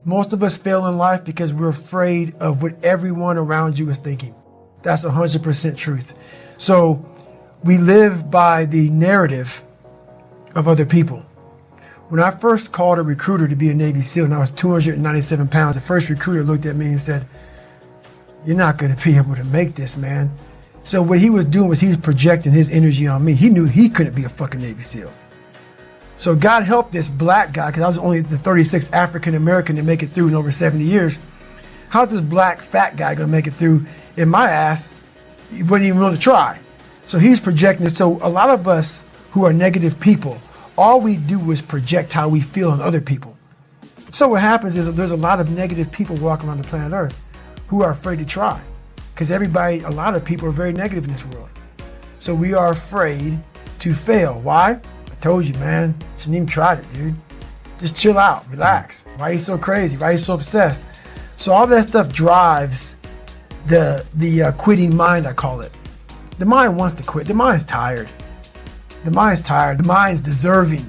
Most of us fail in life because we're afraid of what everyone around you is thinking. That's 100% truth. So we live by the narrative of other people. When I first called a recruiter to be a Navy SEAL and I was 297 pounds, the first recruiter looked at me and said, "You're not going to be able to make this, man." So what he was doing was he was projecting his energy on me. He knew he couldn't be a fucking Navy SEAL. So God help this black guy, because I was only the 36th African American to make it through in over 70 years. How's this black fat guy going to make it through in my ass? He wasn't even willing to try. So he's projecting it. So a lot of us who are negative people, all we do is project how we feel on other people. So what happens is that there's a lot of negative people walking around the planet Earth who are afraid to try. Because everybody, a lot of people are very negative in this world. So we are afraid to fail. Why? I told you, man. Shouldn't even try it, dude. Just chill out, relax. Why are you so crazy? Why are you so obsessed? So all that stuff drives the quitting mind, I call it. The mind wants to quit. The mind's tired. The mind's tired. The mind's deserving.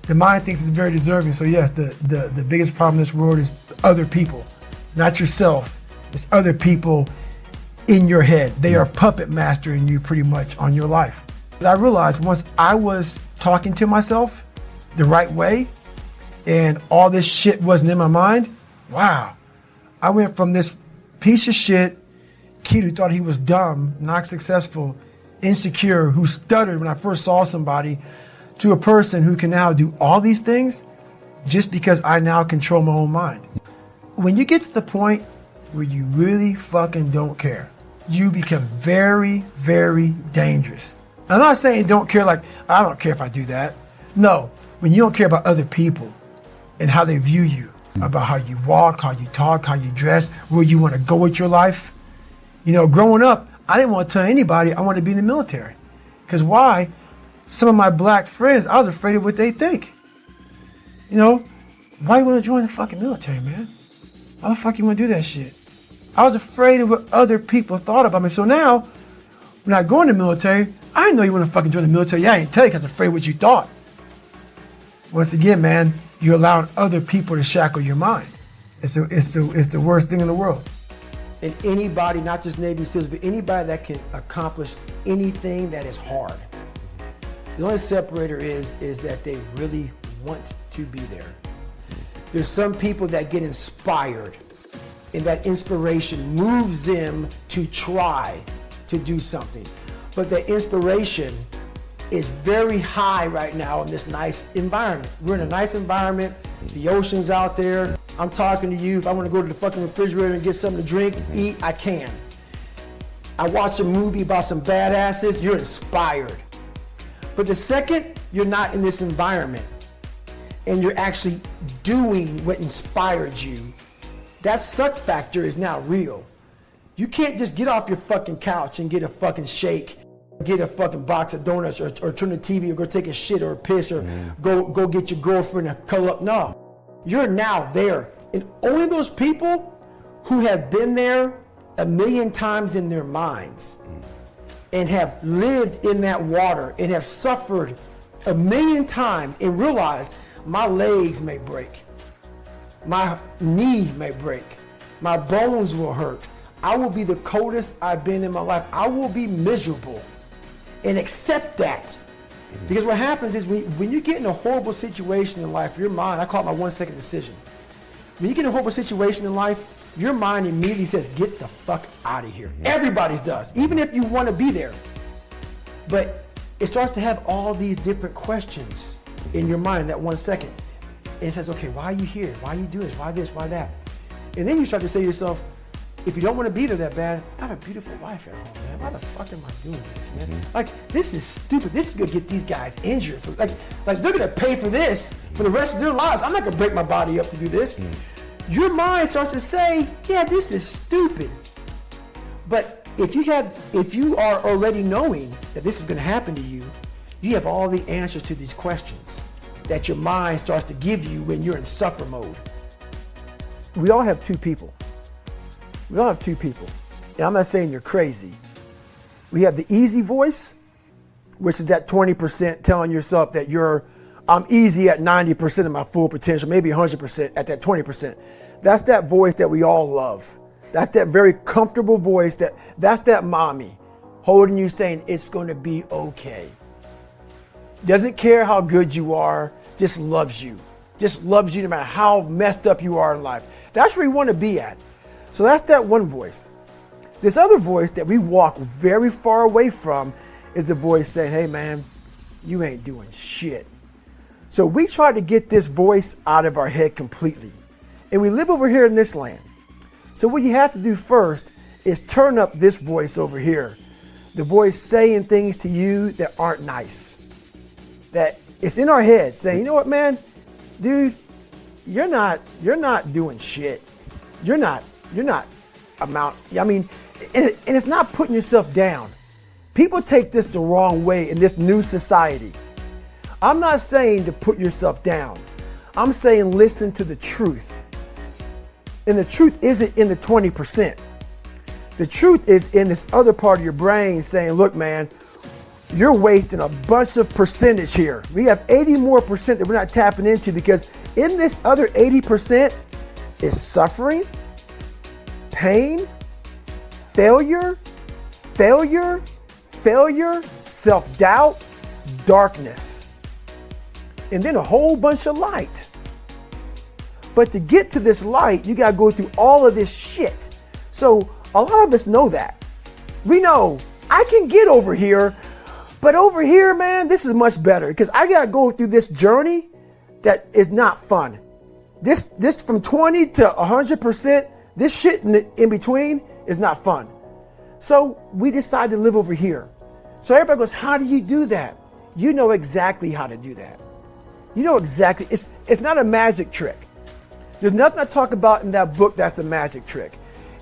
The mind thinks it's very deserving. So yes, the biggest problem in this world is other people, not yourself. It's other people in your head. They are puppet mastering you pretty much on your life. I realized once I was talking to myself the right way and all this shit wasn't in my mind, wow. I went from this piece of shit kid who thought he was dumb, not successful, insecure, who stuttered when I first saw somebody, to a person who can now do all these things just because I now control my own mind. When you get to the point where you really fucking don't care, you become very, very dangerous. I'm not saying don't care like, I don't care if I do that. No, when you don't care about other people and how they view you, about how you walk, how you talk, how you dress, where you want to go with your life. You know, growing up, I didn't want to tell anybody I wanted to be in the military. Because why? Some of my black friends, I was afraid of what they think. You know, why you want to join the fucking military, man? Why the fuck you want to do that shit? I was afraid of what other people thought about me. So now, when I go in the military, I didn't know you want to fucking join the military. Yeah, I didn't tell you because I was afraid of what you thought. Once again, man, you're allowing other people to shackle your mind. It's the worst thing in the world. And anybody, not just Navy SEALs, but anybody that can accomplish anything that is hard. The only separator is that they really want to be there. There's some people that get inspired, and that inspiration moves them to try to do something. But the inspiration is very high right now in this nice environment. We're in a nice environment, the ocean's out there. I'm talking to you. If I want to go to the fucking refrigerator and get something to drink, eat, I can. I watch a movie about some badasses, you're inspired. But the second you're not in this environment and you're actually doing what inspired you, that suck factor is now real. You can't just get off your fucking couch and get a fucking shake, get a fucking box of donuts, or turn the TV, or go take a shit or a piss, or go get your girlfriend to cuddle up. No, you're now there. And only those people who have been there a million times in their minds and have lived in that water and have suffered a million times and realize my legs may break, my knee may break, my bones will hurt, I will be the coldest I've been in my life, I will be miserable, and accept that. Because what happens is when you get in a horrible situation in life, your mind, I call it my 1 second decision. When you get in a horrible situation in life, your mind immediately says, get the fuck out of here. Everybody's does, even if you want to be there. But it starts to have all these different questions in your mind in that 1 second. And it says, okay, why are you here? Why are you doing this? Why this? Why that? And then you start to say to yourself, if you don't want to be there that bad, I have a beautiful life at home, man. Why the fuck am I doing this, man? Like, this is stupid. This is gonna get these guys injured. Like they're gonna pay for this for the rest of their lives. I'm not gonna break my body up to do this. Your mind starts to say, yeah, this is stupid. But if you are already knowing that this is gonna happen to you, you have all the answers to these questions that your mind starts to give you when you're in suffer mode. We all have two people. We all have two people. And I'm not saying you're crazy. We have the easy voice, which is that 20% telling yourself that you're I'm easy at 90% of my full potential, maybe 100% at that 20%. That's that voice that we all love. That's that very comfortable voice that's that mommy holding you saying it's going to be okay. Doesn't care how good you are, just loves you. Just loves you no matter how messed up you are in life. That's where you want to be at. So that's that one voice. This other voice that we walk very far away from is the voice saying, hey man, you ain't doing shit. So we try to get this voice out of our head completely. And we live over here in this land. So what you have to do first is turn up this voice over here. The voice saying things to you that aren't nice. That it's in our head saying, you know what, man, dude, you're not doing shit. You're not and it's not putting yourself down. People take this the wrong way in this new society. I'm not saying to put yourself down. I'm saying listen to the truth. And the truth isn't in the 20%. The truth is in this other part of your brain saying, look, man, you're wasting a bunch of percentage here. We have 80 more percent that we're not tapping into because in this other 80% is suffering, pain, failure, self-doubt, darkness, and then a whole bunch of light. But to get to this light, you got to go through all of this shit. So a lot of us know that. We know I can get over here, but over here, man, this is much better because I got to go through this journey that is not fun. This from 20 to 100%, this shit in between is not fun. So we decide to live over here. So everybody goes, how do you do that? You know exactly how to do that. You know exactly. It's not a magic trick. There's nothing I talk about in that book that's a magic trick.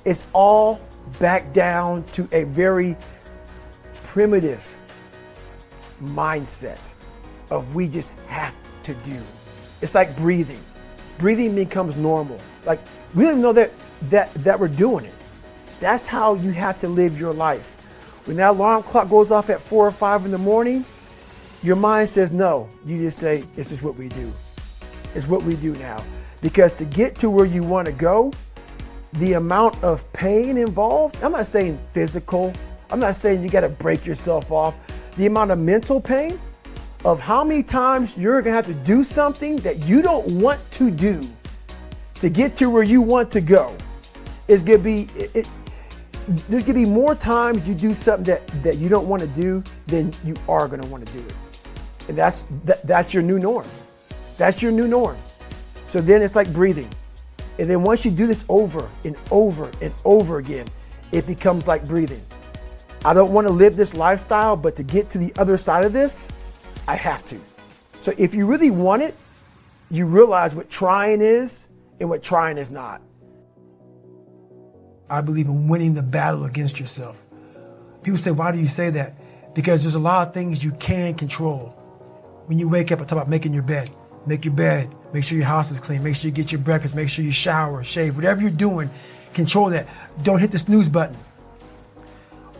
It's all back down to a very primitive mindset of we just have to do. It's like breathing. Breathing becomes normal. Like we don't even know that we're doing it. That's how you have to live your life. When that alarm clock goes off at 4 or 5 in the morning, your mind says no. You just say, this is what we do. It's what we do now. Because to get to where you want to go, the amount of pain involved, I'm not saying physical, I'm not saying you got to break yourself off. The amount of mental pain of how many times you're going to have to do something that you don't want to do to get to where you want to go is going to be, there's going to be more times you do something that you don't want to do than you are going to want to do it. And that's your new norm. That's your new norm. So then it's like breathing. And then once you do this over and over and over again, it becomes like breathing. I don't want to live this lifestyle, but to get to the other side of this, I have to. So if you really want it, you realize what trying is and what trying is not. I believe in winning the battle against yourself. People say, why do you say that? Because there's a lot of things you can control. When you wake up, I talk about making your bed. Make your bed. Make sure your house is clean. Make sure you get your breakfast. Make sure you shower, shave. Whatever you're doing, control that. Don't hit the snooze button.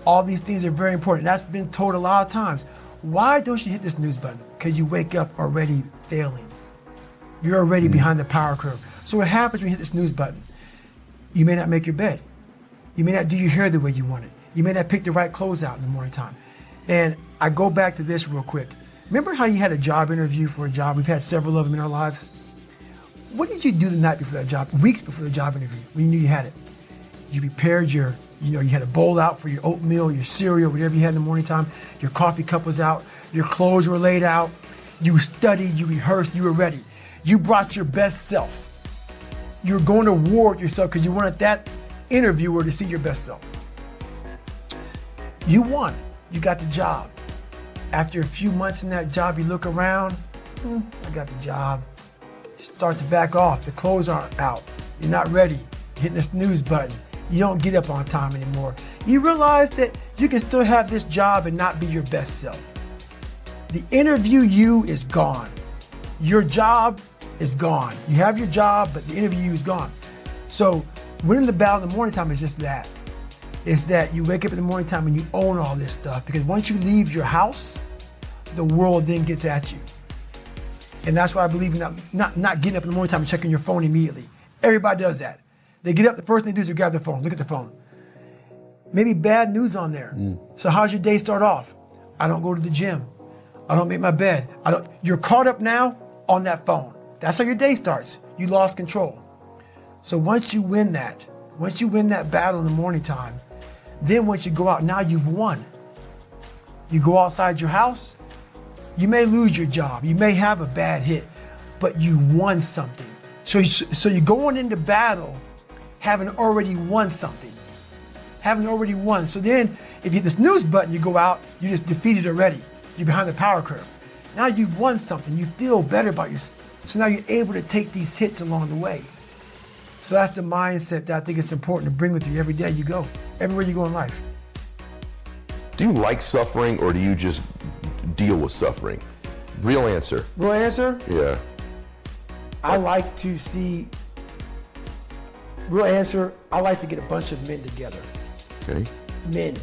All these things are very important. That's been told a lot of times. Why don't you hit the snooze button? Because you wake up already failing. You're already behind the power curve. So what happens when you hit the snooze button? You may not make your bed. You may not do your hair the way you want it. You may not pick the right clothes out in the morning time. And I go back to this real quick. Remember how you had a job interview for a job? We've had several of them in our lives. What did you do the night before that job, weeks before the job interview, when you knew you had it? You prepared you had a bowl out for your oatmeal, your cereal, whatever you had in the morning time. Your coffee cup was out. Your clothes were laid out. You studied, you rehearsed, you were ready. You brought your best self. You were going to war with yourself because you wanted that interviewer to see your best self. You won. You got the job. After a few months in that job, you look around, I got the job. You start to back off. The clothes aren't out. You're not ready. You're hitting the snooze button. You don't get up on time anymore. You realize that you can still have this job and not be your best self. The interview you is gone. Your job is gone. You have your job, but the interview you is gone. So winning the battle in the morning time is just that. It's that you wake up in the morning time and you own all this stuff, because once you leave your house, the world then gets at you. And that's why I believe in not getting up in the morning time and checking your phone immediately. Everybody does that. They get up, the first thing they do is grab their phone, look at the phone. Maybe bad news on there. So how's your day start off? I don't go to the gym. I don't make my bed. You're caught up now on that phone. That's how your day starts. You lost control. So once you win that battle in the morning time, then once you go out, now you've won. You go outside your house, you may lose your job, you may have a bad hit, but you won something. So you're going into battle having already won something. Having already won. So then if you hit this snooze button, you go out, you just defeated already. You're behind the power curve. Now you've won something. You feel better about yourself. So now you're able to take these hits along the way. So that's the mindset that I think it's important to bring with you every day you go, everywhere you go in life. Do you like suffering or do you just deal with suffering? Real answer. Real answer? Yeah. I like to see, real answer, I like to get a bunch of men together. Okay. Men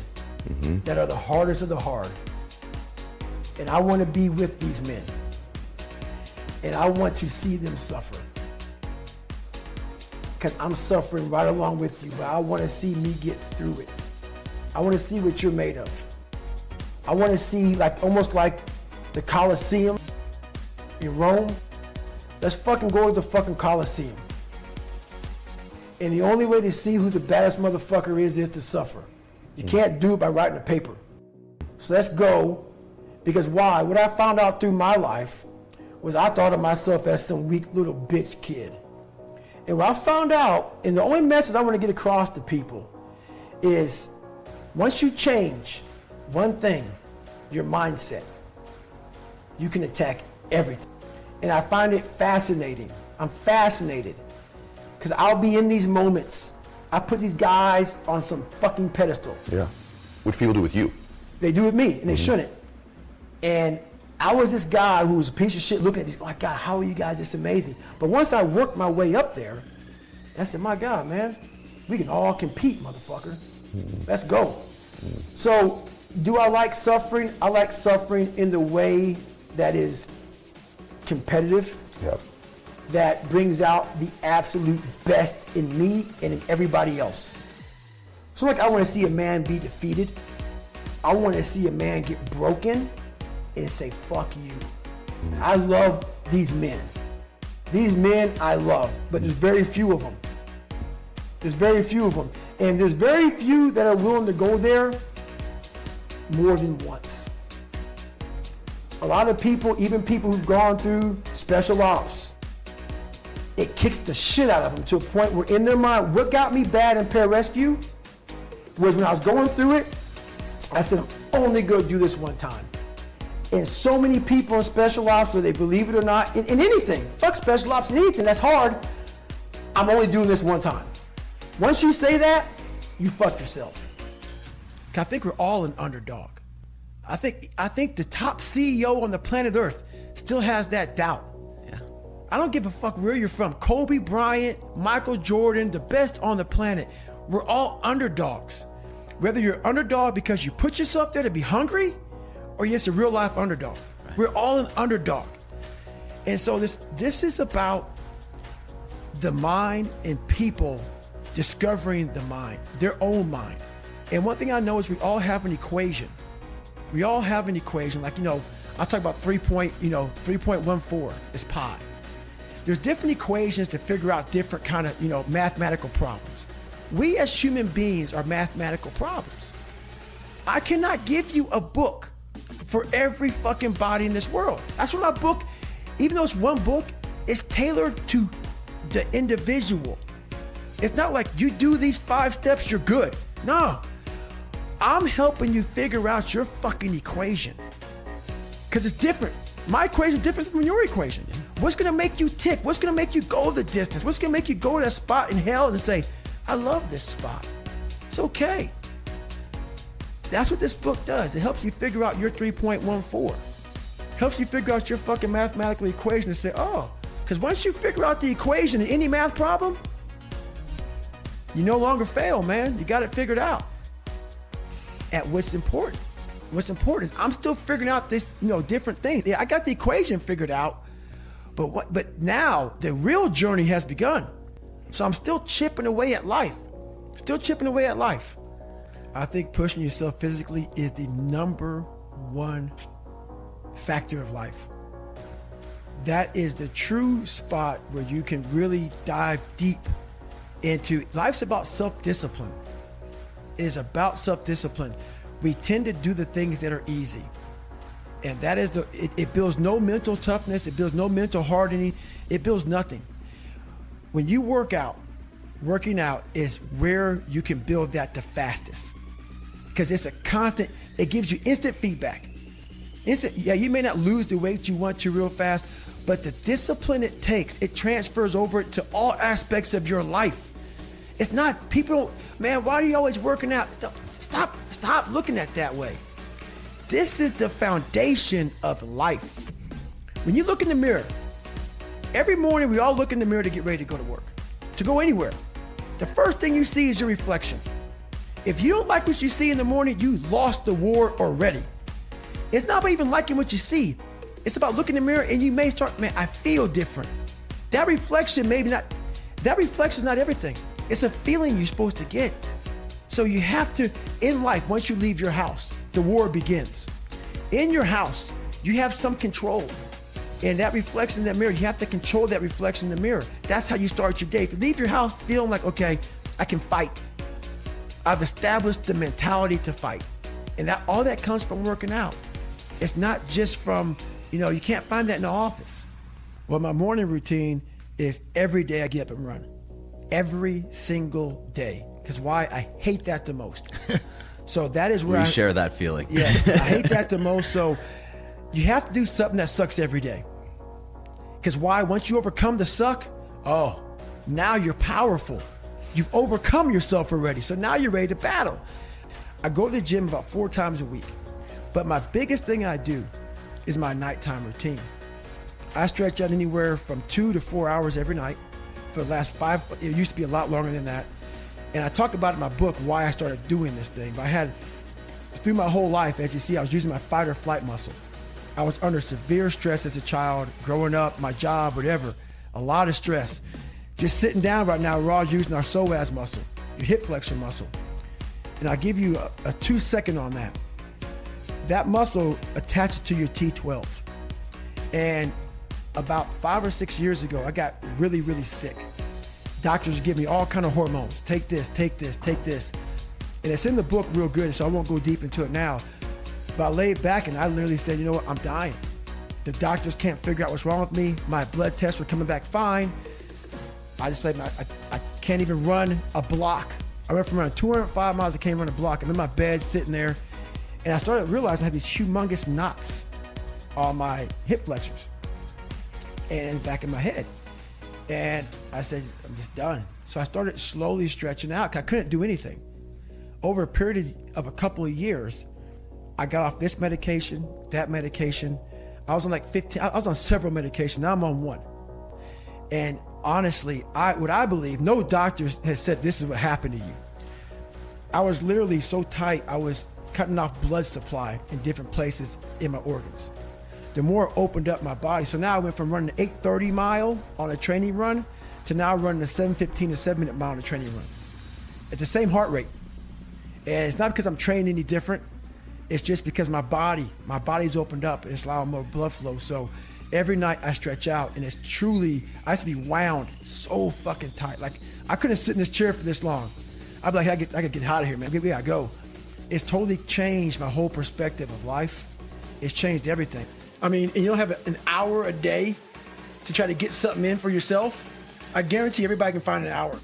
that are the hardest of the hard. And I want to be with these men. And I want to see them suffer. Because I'm suffering right along with you, but I want to see me get through it. I want to see what you're made of. I want to see almost like the Colosseum in Rome. Let's fucking go to the fucking Colosseum. And the only way to see who the baddest motherfucker is to suffer. You can't do it by writing a paper. So let's go, because why? What I found out through my life was I thought of myself as some weak little bitch kid. And what I found out, and the only message I want to get across to people is once you change one thing, your mindset, you can attack everything. And I find it fascinating. I'm fascinated because I'll be in these moments. I put these guys on some fucking pedestal. Yeah. Which people do with you. They do with me, and they shouldn't. And I was this guy who was a piece of shit looking at these, oh my God, how are you guys this amazing? But once I worked my way up there, I said, my God, man, we can all compete, motherfucker. Let's go. So, do I like suffering? I like suffering in the way that is competitive. Yep. That brings out the absolute best in me and in everybody else. So I want to see a man be defeated. I want to see a man get broken and say, fuck you. I love these men. These men I love, but there's very few of them. There's very few of them. And there's very few that are willing to go there more than once. A lot of people, even people who've gone through special ops, it kicks the shit out of them to a point where in their mind, what got me bad in pararescue was when I was going through it, I said, I'm only gonna do this one time. And so many people in special ops, whether they believe it or not, in anything, fuck special ops and anything, that's hard, I'm only doing this one time. Once you say that, you fucked yourself. I think we're all an underdog. I think the top CEO on the planet Earth still has that doubt. Yeah. I don't give a fuck where you're from. Kobe Bryant, Michael Jordan, the best on the planet. We're all underdogs. Whether you're underdog because you put yourself there to be hungry, or you're just a real life underdog. Right. We're all an underdog. And so this is about the mind and people discovering the mind, their own mind. And one thing I know is we all have an equation. We all have an equation. Like, I talk about 3.14 is pi. There's different equations to figure out different kind of, mathematical problems. We as human beings are mathematical problems. I cannot give you a book for every fucking body in this world. That's what my book, even though it's one book, it's tailored to the individual. It's not like you do these 5 steps, you're good. No, I'm helping you figure out your fucking equation. Because it's different. My equation is different from your equation. What's gonna make you tick? What's gonna make you go the distance? What's gonna make you go to that spot in hell and say, I love this spot. It's okay. That's what this book does. It helps you figure out your 3.14. Helps you figure out your fucking mathematical equation and say, oh, because once you figure out the equation in any math problem, you no longer fail, man. You got it figured out. At what's important. What's important is I'm still figuring out this, different things. Yeah, I got the equation figured out, But now the real journey has begun. So I'm still chipping away at life. I think pushing yourself physically is the number one factor of life. That is the true spot where you can really dive deep into. Life's about self-discipline. It is about self-discipline. We tend to do the things that are easy. And that is it builds no mental toughness. It builds no mental hardening. It builds nothing. When you working out is where you can build that the fastest. Because it's a constant, it gives you instant feedback. Yeah, you may not lose the weight you want to real fast, but the discipline it takes, it transfers over to all aspects of your life. It's not, people, man, why are you always working out? Stop looking at it that way. This is the foundation of life. When you look in the mirror, every morning we all look in the mirror to get ready to go to work, to go anywhere. The first thing you see is your reflection. If you don't like what you see in the morning, you lost the war already. It's not about even liking what you see. It's about looking in the mirror and you may start, man, I feel different. That reflection is not everything. It's a feeling you're supposed to get. So you have to, in life, once you leave your house, the war begins. In your house, you have some control. And that reflection in that mirror, you have to control that reflection in the mirror. That's how you start your day. If you leave your house feeling like, okay, I can fight. I've established the mentality to fight. And all that comes from working out. It's not just from, you can't find that in the office. Well, my morning routine is every day I get up and run. Every single day. Because why? I hate that the most. So that is where we share that feeling. Yes, I hate that the most. So you have to do something that sucks every day. Because why? Once you overcome the suck, now you're powerful. You've overcome yourself already. So now you're ready to battle. I go to the gym about 4 times a week. But my biggest thing I do is my nighttime routine. I stretch out anywhere from 2 to 4 hours every night for the last 5. It used to be a lot longer than that. And I talk about in my book why I started doing this thing. But through my whole life, as you see, I was using my fight or flight muscle. I was under severe stress as a child, growing up, my job, whatever. A lot of stress. Just sitting down right now, we're all using our psoas muscle, your hip flexor muscle. And I'll give you a 2-second on that. That muscle attaches to your T12. And about 5 or 6 years ago, I got really, really sick. Doctors would give me all kind of hormones. Take this, take this, take this. And it's in the book real good, so I won't go deep into it now. But I laid back and I literally said, you know what, I'm dying. The doctors can't figure out what's wrong with me. My blood tests were coming back fine. I just said, I can't even run a block. I went from running 205 miles, I can't run a block. I'm in my bed sitting there. And I started realizing I had these humongous knots on my hip flexors and back in my head. And I said, I'm just done. So I started slowly stretching out. I couldn't do anything. Over a period of a couple of years, I got off this medication, that medication. I was on like 15, I was on several medications. Now I'm on one. And honestly, what I believe, no doctor has said this is what happened to you. I was literally so tight, I was cutting off blood supply in different places in my organs. The more it opened up my body. So now I went from running an 8:30 mile on a training run to now running a 7:15 to 7-minute mile on a training run at the same heart rate. And it's not because I'm training any different. It's just because my body's opened up and it's allowing more blood flow. So every night I stretch out and it's truly, I used to be wound so fucking tight. Like I couldn't sit in this chair for this long. I'd be like, I gotta get out of here, man. We gotta go. It's totally changed my whole perspective of life. It's changed everything. I mean, and you don't have an hour a day to try to get something in for yourself. I guarantee everybody can find an hour.